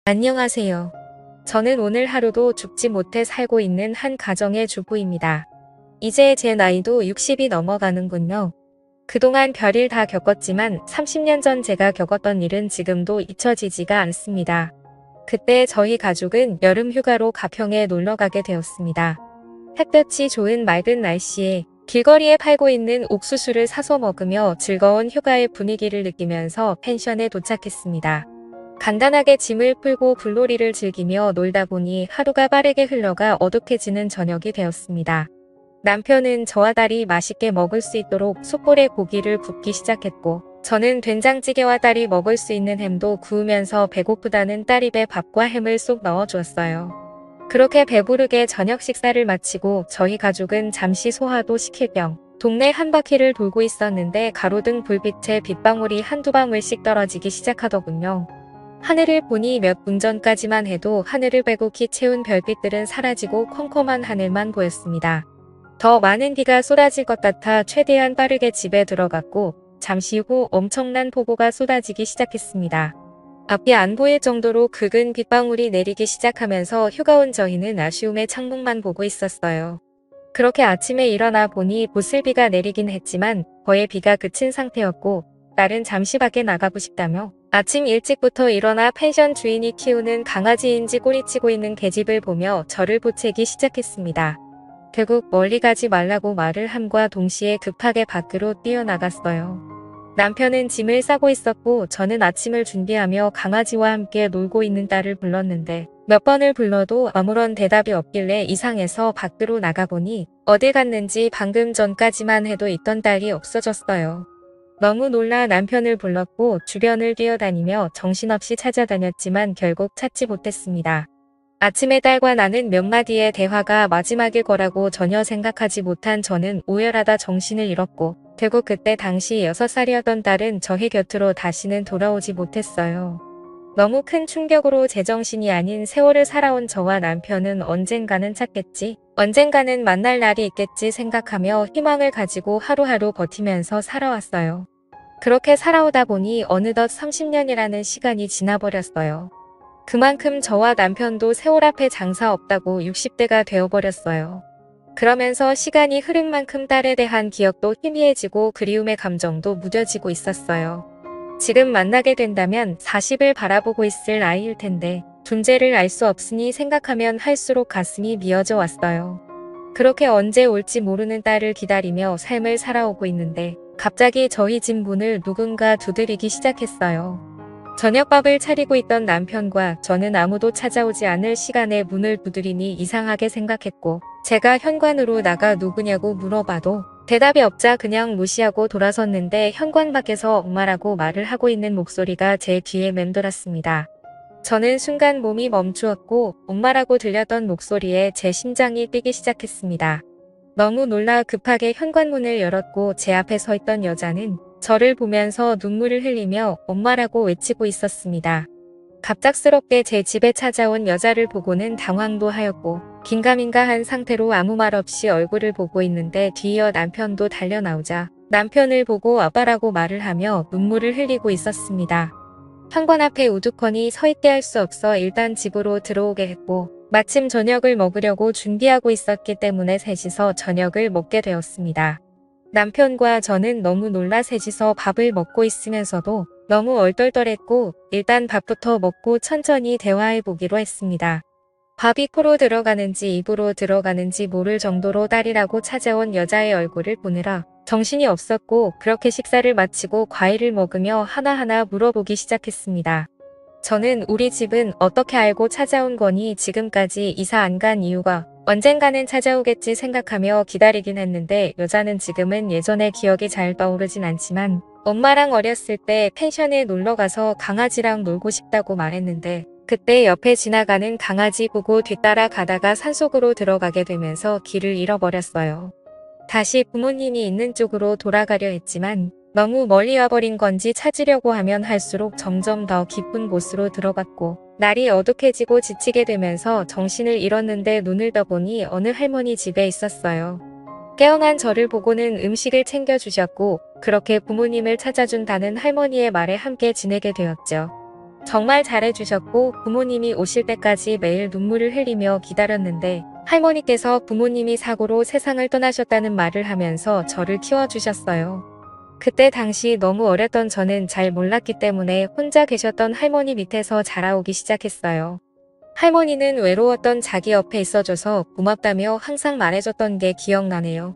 안녕하세요. 저는 오늘 하루도 죽지 못해 살고 있는 한 가정의 주부입니다. 이제 제 나이도 60이 넘어가는군요. 그동안 별일 다 겪었지만 30년 전 제가 겪었던 일은 지금도 잊혀지지가 않습니다. 그때 저희 가족은 여름 휴가로 가평에 놀러 가게 되었습니다. 햇볕이 좋은 맑은 날씨에 길거리에 팔고 있는 옥수수를 사서 먹으며 즐거운 휴가의 분위기를 느끼면서 펜션에 도착했습니다. 간단하게 짐을 풀고 불놀이를 즐기며 놀다 보니 하루가 빠르게 흘러가 어둑해지는 저녁이 되었습니다. 남편은 저와 딸이 맛있게 먹을 수 있도록 숯불에 고기를 굽기 시작했고, 저는 된장찌개와 딸이 먹을 수 있는 햄도 구우면서 배고프다는 딸 입에 밥과 햄을 쏙 넣어주었어요. 그렇게 배부르게 저녁 식사를 마치고 저희 가족은 잠시 소화도 시킬 겸 동네 한 바퀴를 돌고 있었는데 가로등 불빛에 빗방울이 한두 방울씩 떨어지기 시작하더군요. 하늘을 보니 몇 분 전까지만 해도 하늘을 빼곡히 채운 별빛들은 사라지고 컴컴한 하늘만 보였습니다. 더 많은 비가 쏟아질 것 같아 최대한 빠르게 집에 들어갔고 잠시 후 엄청난 폭우가 쏟아지기 시작했습니다. 앞이 안 보일 정도로 굵은 빗방울이 내리기 시작하면서 휴가 온 저희는 아쉬움에 창문만 보고 있었어요. 그렇게 아침에 일어나 보니 보슬비가 내리긴 했지만 거의 비가 그친 상태였고 딸은 잠시 밖에 나가고 싶다며 아침 일찍부터 일어나 펜션 주인이 키우는 강아지인지 꼬리치고 있는 계집을 보며 저를 보채기 시작했습니다. 결국 멀리 가지 말라고 말을 함과 동시에 급하게 밖으로 뛰어나갔어요. 남편은 짐을 싸고 있었고 저는 아침을 준비하며 강아지와 함께 놀고 있는 딸을 불렀는데 몇 번을 불러도 아무런 대답이 없길래 이상해서 밖으로 나가보니 어딜 갔는지 방금 전까지만 해도 있던 딸이 없어졌어요. 너무 놀라 남편을 불렀고 주변을 뛰어다니며 정신없이 찾아다녔지만 결국 찾지 못했습니다. 아침에 딸과 나는 몇 마디의 대화가 마지막일 거라고 전혀 생각하지 못한 저는 오열하다 정신을 잃었고 결국 그때 당시 6살이었던 딸은 저희 곁으로 다시는 돌아오지 못했어요. 너무 큰 충격으로 제정신이 아닌 세월을 살아온 저와 남편은 언젠가는 찾겠지, 언젠가는 만날 날이 있겠지 생각하며 희망을 가지고 하루하루 버티면서 살아왔어요. 그렇게 살아오다 보니 어느덧 30년이라는 시간이 지나버렸어요. 그만큼 저와 남편도 세월 앞에 장사 없다고 60대가 되어버렸어요. 그러면서 시간이 흐른 만큼 딸에 대한 기억도 희미해지고 그리움의 감정도 무뎌지고 있었어요. 지금 만나게 된다면 40을 바라보고 있을 나이일 텐데 존재를 알 수 없으니 생각하면 할수록 가슴이 미어져 왔어요. 그렇게 언제 올지 모르는 딸을 기다리며 삶을 살아오고 있는데 갑자기 저희 집 문을 누군가 두드리기 시작했어요. 저녁밥을 차리고 있던 남편과 저는 아무도 찾아오지 않을 시간에 문을 두드리니 이상하게 생각했고 제가 현관으로 나가 누구냐고 물어봐도 대답이 없자 그냥 무시하고 돌아섰는데 현관 밖에서 엄마라고 말을 하고 있는 목소리가 제 귀에 맴돌았습니다. 저는 순간 몸이 멈추었고 엄마라고 들렸던 목소리에 제 심장이 뛰기 시작했습니다. 너무 놀라 급하게 현관문을 열었고 제 앞에 서 있던 여자는 저를 보면서 눈물을 흘리며 엄마라고 외치고 있었습니다. 갑작스럽게 제 집에 찾아온 여자를 보고는 당황도 하였고 긴가민가한 상태로 아무 말 없이 얼굴을 보고 있는데 뒤이어 남편도 달려나오자 남편을 보고 아빠라고 말을 하며 눈물을 흘리고 있었습니다. 현관 앞에 우두커니 서 있게 할 수 없어 일단 집으로 들어오게 했고 마침 저녁을 먹으려고 준비하고 있었기 때문에 셋이서 저녁을 먹게 되었습니다. 남편과 저는 너무 놀라 셋이서 밥을 먹고 있으면서도 너무 얼떨떨했고 일단 밥부터 먹고 천천히 대화해보기로 했습니다. 밥이 코로 들어가는지 입으로 들어가는지 모를 정도로 딸이라고 찾아온 여자의 얼굴을 보느라 정신이 없었고 그렇게 식사를 마치고 과일을 먹으며 하나하나 물어보기 시작했습니다. 저는 우리 집은 어떻게 알고 찾아온 거니 지금까지 이사 안 간 이유가 언젠가는 찾아오겠지 생각하며 기다리긴 했는데 여자는 지금은 예전의 기억이 잘 떠오르진 않지만 엄마랑 어렸을 때 펜션에 놀러가서 강아지랑 놀고 싶다고 말했는데 그때 옆에 지나가는 강아지 보고 뒤따라 가다가 산속으로 들어가게 되면서 길을 잃어버렸어요. 다시 부모님이 있는 쪽으로 돌아가려 했지만 너무 멀리 와버린 건지 찾으려고 하면 할수록 점점 더 깊은 곳으로 들어갔고 날이 어둑해지고 지치게 되면서 정신을 잃었는데 눈을 떠보니 어느 할머니 집에 있었어요. 깨어난 저를 보고는 음식을 챙겨주셨고 그렇게 부모님을 찾아준다는 할머니의 말에 함께 지내게 되었죠. 정말 잘해주셨고 부모님이 오실 때까지 매일 눈물을 흘리며 기다렸는데 할머니께서 부모님이 사고로 세상을 떠나셨다는 말을 하면서 저를 키워주셨어요. 그때 당시 너무 어렸던 저는 잘 몰랐기 때문에 혼자 계셨던 할머니 밑에서 자라오기 시작했어요. 할머니는 외로웠던 자기 옆에 있어줘서 고맙다며 항상 말해줬던 게 기억나네요.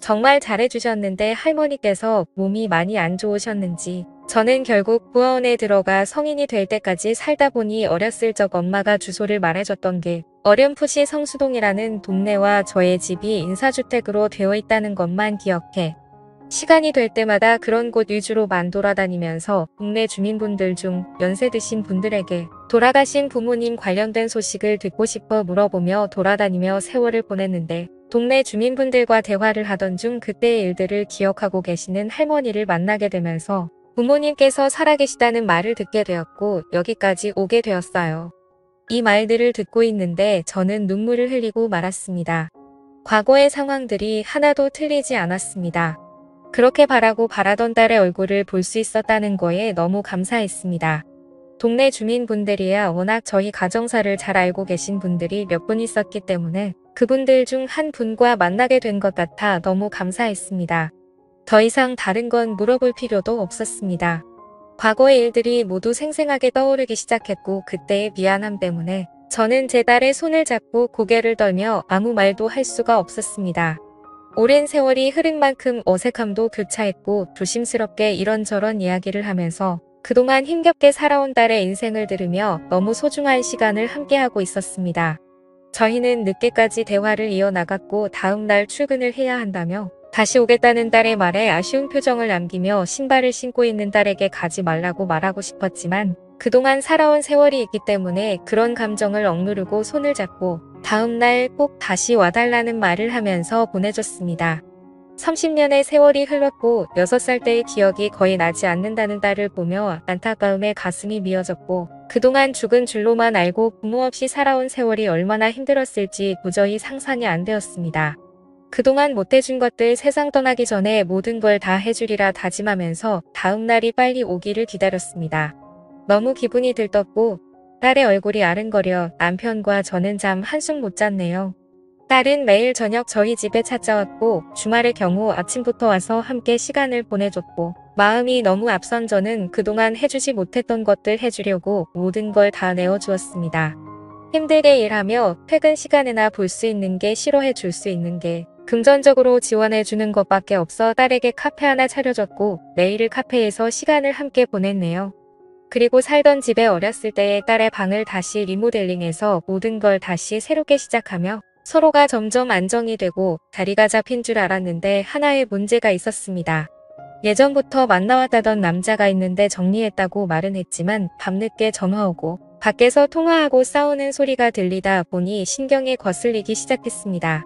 정말 잘해주셨는데 할머니께서 몸이 많이 안 좋으셨는지 저는 결국 구하원에 들어가 성인이 될 때까지 살다 보니 어렸을 적 엄마가 주소를 말해줬던 게 어렴풋이 성수동이라는 동네와 저의 집이 인사주택으로 되어 있다는 것만 기억해 시간이 될 때마다 그런 곳 위주로만 돌아다니면서 동네 주민분들 중 연세 드신 분들에게 돌아가신 부모님 관련된 소식을 듣고 싶어 물어보며 돌아다니며 세월을 보냈는데 동네 주민분들과 대화를 하던 중 그때의 일들을 기억하고 계시는 할머니를 만나게 되면서 부모님께서 살아계시다는 말을 듣게 되었고 여기까지 오게 되었어요. 이 말들을 듣고 있는데 저는 눈물을 흘리고 말았습니다. 과거의 상황들이 하나도 틀리지 않았습니다. 그렇게 바라고 바라던 딸의 얼굴을 볼 수 있었다는 거에 너무 감사했습니다. 동네 주민분들이야 워낙 저희 가정사를 잘 알고 계신 분들이 몇 분 있었기 때문에 그분들 중 한 분과 만나게 된 것 같아 너무 감사했습니다. 더 이상 다른 건 물어볼 필요도 없었습니다. 과거의 일들이 모두 생생하게 떠오르기 시작했고 그때의 미안함 때문에 저는 제 딸의 손을 잡고 고개를 떨며 아무 말도 할 수가 없었습니다. 오랜 세월이 흐른 만큼 어색함도 교차했고 조심스럽게 이런저런 이야기를 하면서 그동안 힘겹게 살아온 딸의 인생을 들으며 너무 소중한 시간을 함께하고 있었습니다. 저희는 늦게까지 대화를 이어나갔고 다음 날 출근을 해야 한다며 다시 오겠다는 딸의 말에 아쉬운 표정을 남기며 신발을 신고 있는 딸에게 가지 말라고 말하고 싶었지만 그동안 살아온 세월이 있기 때문에 그런 감정을 억누르고 손을 잡고 다음 날 꼭 다시 와달라는 말을 하면서 보내줬습니다. 30년의 세월이 흘렀고 6살 때의 기억이 거의 나지 않는다는 딸을 보며 안타까움에 가슴이 미어졌고 그동안 죽은 줄로만 알고 부모 없이 살아온 세월이 얼마나 힘들었을지 도저히 상상이 안 되었습니다. 그동안 못해준 것들 세상 떠나기 전에 모든 걸 다 해주리라 다짐하면서 다음 날이 빨리 오기를 기다렸습니다. 너무 기분이 들떴고 딸의 얼굴이 아른거려 남편과 저는 잠 한숨 못 잤네요. 딸은 매일 저녁 저희 집에 찾아왔고 주말의 경우 아침부터 와서 함께 시간을 보내줬고 마음이 너무 앞선 저는 그동안 해주지 못했던 것들 해주려고 모든 걸 다 내어주었습니다. 힘들게 일하며 퇴근 시간에나 볼 수 있는 게 싫어해 줄 수 있는 게 금전적으로 지원해 주는 것밖에 없어 딸에게 카페 하나 차려줬고 내일을 카페에서 시간을 함께 보냈네요. 그리고 살던 집에 어렸을 때의 딸의 방을 다시 리모델링해서 모든 걸 다시 새롭게 시작하며 서로가 점점 안정이 되고 자리가 잡힌 줄 알았는데 하나의 문제가 있었습니다. 예전부터 만나왔다던 남자가 있는데 정리했다고 말은 했지만 밤늦게 전화 오고 밖에서 통화하고 싸우는 소리가 들리다 보니 신경이 거슬리기 시작했습니다.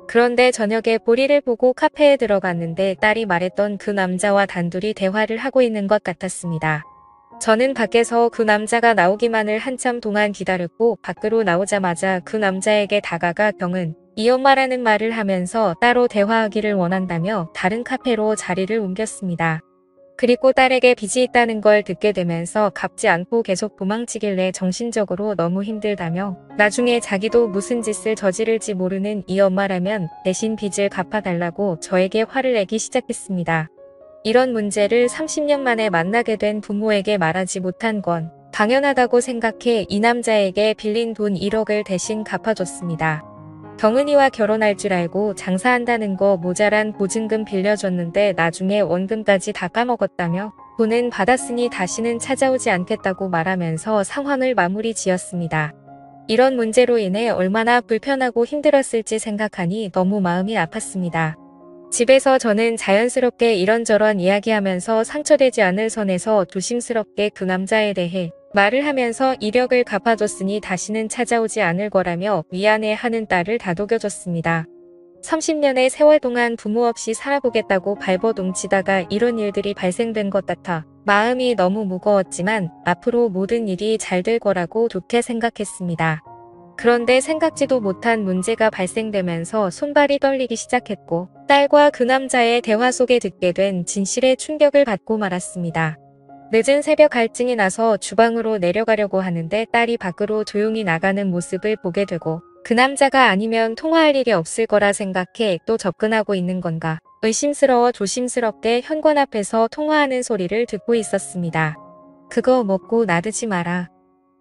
그런데 저녁에 보리를 보고 카페에 들어갔는데 딸이 말했던 그 남자와 단둘이 대화를 하고 있는 것 같았습니다. 저는 밖에서 그 남자가 나오기만을 한참 동안 기다렸고 밖으로 나오자마자 그 남자에게 다가가 경은 이 엄마라는 말을 하면서 따로 대화하기를 원한다며 다른 카페로 자리를 옮겼습니다. 그리고 딸에게 빚이 있다는 걸 듣게 되면서 갚지 않고 계속 도망치길래 정신적으로 너무 힘들다며 나중에 자기도 무슨 짓을 저지를지 모르는 이 엄마라면 대신 빚을 갚아달라고 저에게 화를 내기 시작했습니다. 이런 문제를 30년 만에 만나게 된 부모에게 말하지 못한 건 당연하다고 생각해 이 남자에게 빌린 돈 1억을 대신 갚아줬습니다. 경은이와 결혼할 줄 알고 장사한다는 거 모자란 보증금 빌려줬는데 나중에 원금까지 다 까먹었다며 돈은 받았으니 다시는 찾아오지 않겠다고 말하면서 상황을 마무리 지었습니다. 이런 문제로 인해 얼마나 불편하고 힘들었을지 생각하니 너무 마음이 아팠습니다. 집에서 저는 자연스럽게 이런저런 이야기하면서 상처되지 않을 선에서 조심스럽게 그 남자에 대해 말을 하면서 이력을 갚아줬으니 다시는 찾아오지 않을 거라며 미안해하는 딸을 다독여줬습니다. 30년의 세월 동안 부모 없이 살아보겠다고 발버둥치다가 이런 일들이 발생된 것 같아 마음이 너무 무거웠지만 앞으로 모든 일이 잘 될 거라고 좋게 생각했습니다. 그런데 생각지도 못한 문제가 발생되면서 손발이 떨리기 시작했고 딸과 그 남자의 대화 속에 듣게 된 진실의 충격을 받고 말았습니다. 늦은 새벽 갈증이 나서 주방으로 내려가려고 하는데 딸이 밖으로 조용히 나가는 모습을 보게 되고 그 남자가 아니면 통화할 일이 없을 거라 생각해 또 접근하고 있는 건가 의심스러워 조심스럽게 현관 앞에서 통화하는 소리를 듣고 있었습니다. 그거 먹고 나대지 마라.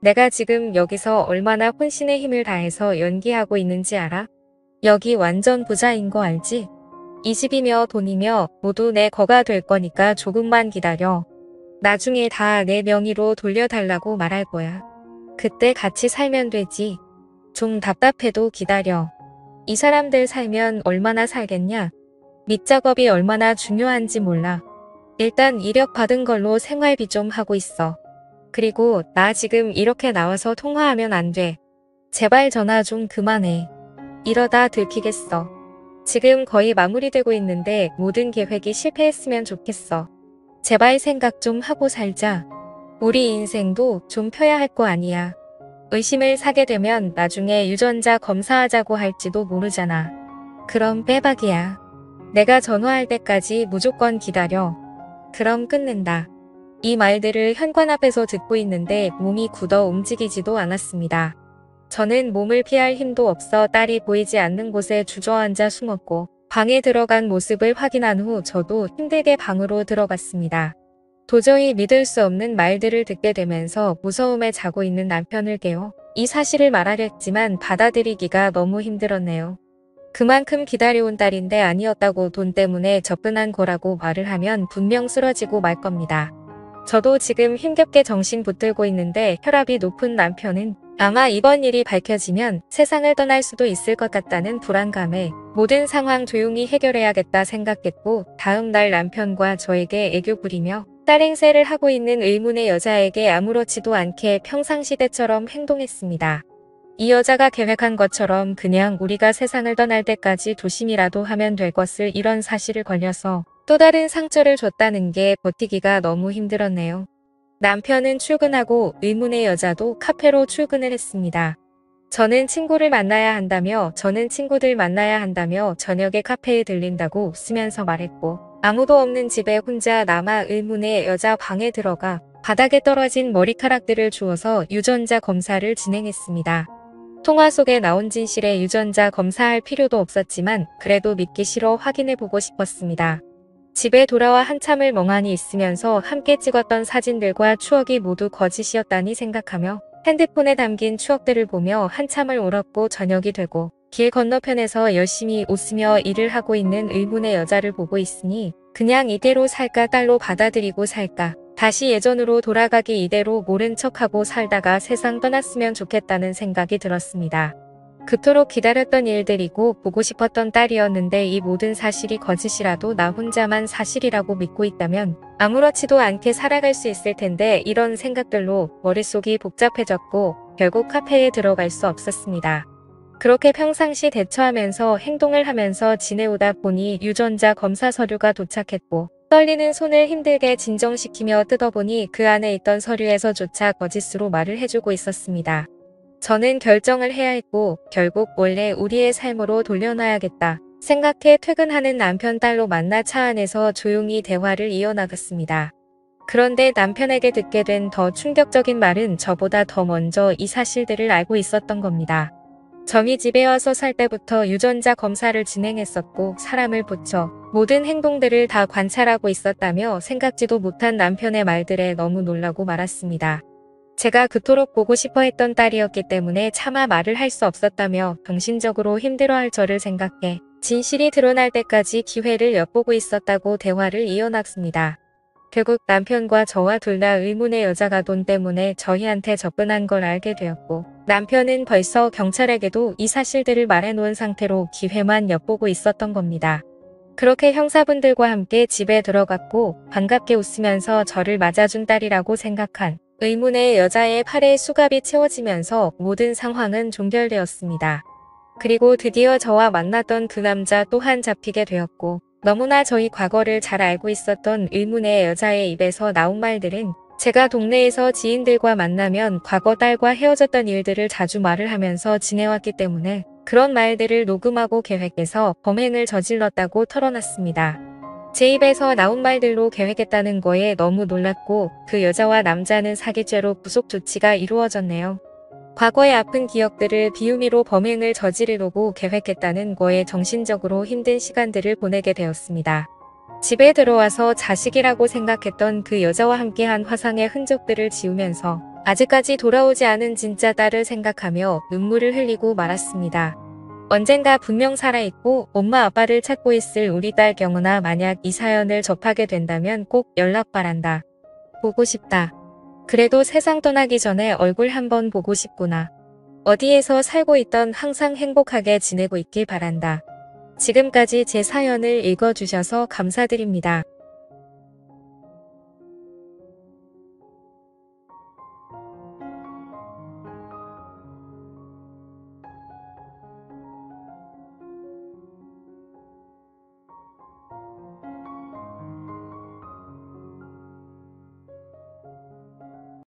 내가 지금 여기서 얼마나 혼신의 힘을 다해서 연기하고 있는지 알아? 여기 완전 부자인 거 알지? 이 집이며 돈이며 모두 내 거가 될 거니까 조금만 기다려. 나중에 다 내 명의로 돌려달라고 말할 거야. 그때 같이 살면 되지. 좀 답답해도 기다려. 이 사람들 살면 얼마나 살겠냐? 밑작업이 얼마나 중요한지 몰라. 일단 이력 받은 걸로 생활비 좀 하고 있어. 그리고 나 지금 이렇게 나와서 통화하면 안 돼. 제발 전화 좀 그만해. 이러다 들키겠어. 지금 거의 마무리되고 있는데 모든 계획이 실패했으면 좋겠어. 제발 생각 좀 하고 살자. 우리 인생도 좀 펴야 할 거 아니야. 의심을 사게 되면 나중에 유전자 검사하자고 할지도 모르잖아. 그럼 빼박이야. 내가 전화할 때까지 무조건 기다려. 그럼 끊는다. 이 말들을 현관 앞에서 듣고 있는데 몸이 굳어 움직이지도 않았습니다. 저는 몸을 피할 힘도 없어 딸이 보이지 않는 곳에 주저앉아 숨었고 방에 들어간 모습을 확인한 후 저도 힘들게 방으로 들어갔습니다. 도저히 믿을 수 없는 말들을 듣게 되면서 무서움에 자고 있는 남편을 깨워 이 사실을 말하려 했지만 받아들이기가 너무 힘들었네요. 그만큼 기다려온 딸인데 아니었다고 돈 때문에 접근한 거라고 말을 하면 분명 쓰러지고 말 겁니다. 저도 지금 힘겹게 정신 붙들고 있는데 혈압이 높은 남편은 아마 이번 일이 밝혀지면 세상을 떠날 수도 있을 것 같다는 불안감에 모든 상황 조용히 해결해야겠다 생각했고 다음 날 남편과 저에게 애교 부리며 딸 행세를 하고 있는 의문의 여자에게 아무렇지도 않게 평상시대처럼 행동했습니다. 이 여자가 계획한 것처럼 그냥 우리가 세상을 떠날 때까지 조심이라도 하면 될 것을 이런 사실을 걸려서 또 다른 상처를 줬다는 게 버티기가 너무 힘들었네요. 남편은 출근하고 의문의 여자도 카페로 출근을 했습니다. 저는 친구들 만나야 한다며 저녁에 카페에 들린다고 웃으면서 말했고 아무도 없는 집에 혼자 남아 의문의 여자 방에 들어가 바닥에 떨어진 머리카락들을 주워서 유전자 검사를 진행했습니다. 통화 속에 나온 진실에 유전자 검사할 필요도 없었지만 그래도 믿기 싫어 확인해보고 싶었습니다. 집에 돌아와 한참을 멍하니 있으면서 함께 찍었던 사진들과 추억이 모두 거짓이었다니 생각하며 핸드폰에 담긴 추억들을 보며 한참을 울었고 저녁이 되고 길 건너편에서 열심히 웃으며 일을 하고 있는 의문의 여자를 보고 있으니 그냥 이대로 살까 딸로 받아들이고 살까 다시 예전으로 돌아가기 이대로 모른 척하고 살다가 세상 떠났으면 좋겠다는 생각이 들었습니다. 그토록 기다렸던 일들이고 보고 싶었던 딸이었는데 이 모든 사실이 거짓이라도 나 혼자만 사실이라고 믿고 있다면 아무렇지도 않게 살아갈 수 있을 텐데 이런 생각들로 머릿속이 복잡해졌고 결국 카페에 들어갈 수 없었습니다. 그렇게 평상시 대처하면서 행동을 하면서 지내오다 보니 유전자 검사 서류가 도착했고 떨리는 손을 힘들게 진정시키며 뜯어보니 그 안에 있던 서류에서조차 거짓으로 말을 해주고 있었습니다. 저는 결정을 해야 했고 결국 원래 우리의 삶으로 돌려놔야겠다 생각해 퇴근하는 남편 딸로 만나 차 안에서 조용히 대화를 이어나갔습니다. 그런데 남편에게 듣게 된 더 충격적인 말은 저보다 더 먼저 이 사실들을 알고 있었던 겁니다. 점이 집에 와서 살 때부터 유전자 검사를 진행했었고 사람을 붙여 모든 행동들을 다 관찰하고 있었다며 생각지도 못한 남편의 말들에 너무 놀라고 말았습니다. 제가 그토록 보고 싶어 했던 딸이었기 때문에 차마 말을 할 수 없었다며 정신적으로 힘들어할 저를 생각해 진실이 드러날 때까지 기회를 엿보고 있었다고 대화를 이어나갔습니다. 결국 남편과 저와 둘 다 의문의 여자가 돈 때문에 저희한테 접근한 걸 알게 되었고 남편은 벌써 경찰에게도 이 사실들을 말해놓은 상태로 기회만 엿보고 있었던 겁니다. 그렇게 형사분들과 함께 집에 들어갔고 반갑게 웃으면서 저를 맞아준 딸이라고 생각한 의문의 여자의 팔에 수갑이 채워지면서 모든 상황은 종결되었습니다. 그리고 드디어 저와 만났던 그 남자 또한 잡히게 되었고 너무나 저희 과거를 잘 알고 있었던 의문의 여자의 입에서 나온 말들은 제가 동네에서 지인들과 만나면 과거 딸과 헤어졌던 일들을 자주 말을 하면서 지내왔기 때문에 그런 말들을 녹음하고 계획해서 범행을 저질렀다고 털어놨습니다. 제 입에서 나온 말들로 계획했다는 거에 너무 놀랐고 그 여자와 남자는 사기죄로 구속 조치가 이루어졌네요. 과거의 아픈 기억들을 비우미로 범행을 저지르려고 계획했다는 거에 정신적으로 힘든 시간들을 보내게 되었습니다. 집에 들어와서 자식이라고 생각했던 그 여자와 함께한 화상의 흔적들을 지우면서 아직까지 돌아오지 않은 진짜 딸을 생각하며 눈물을 흘리고 말았습니다. 언젠가 분명 살아있고 엄마 아빠를 찾고 있을 우리 딸 경은아, 만약 이 사연을 접하게 된다면 꼭 연락 바란다. 보고 싶다. 그래도 세상 떠나기 전에 얼굴 한번 보고 싶구나. 어디에서 살고 있던 항상 행복하게 지내고 있길 바란다. 지금까지 제 사연을 읽어주셔서 감사드립니다.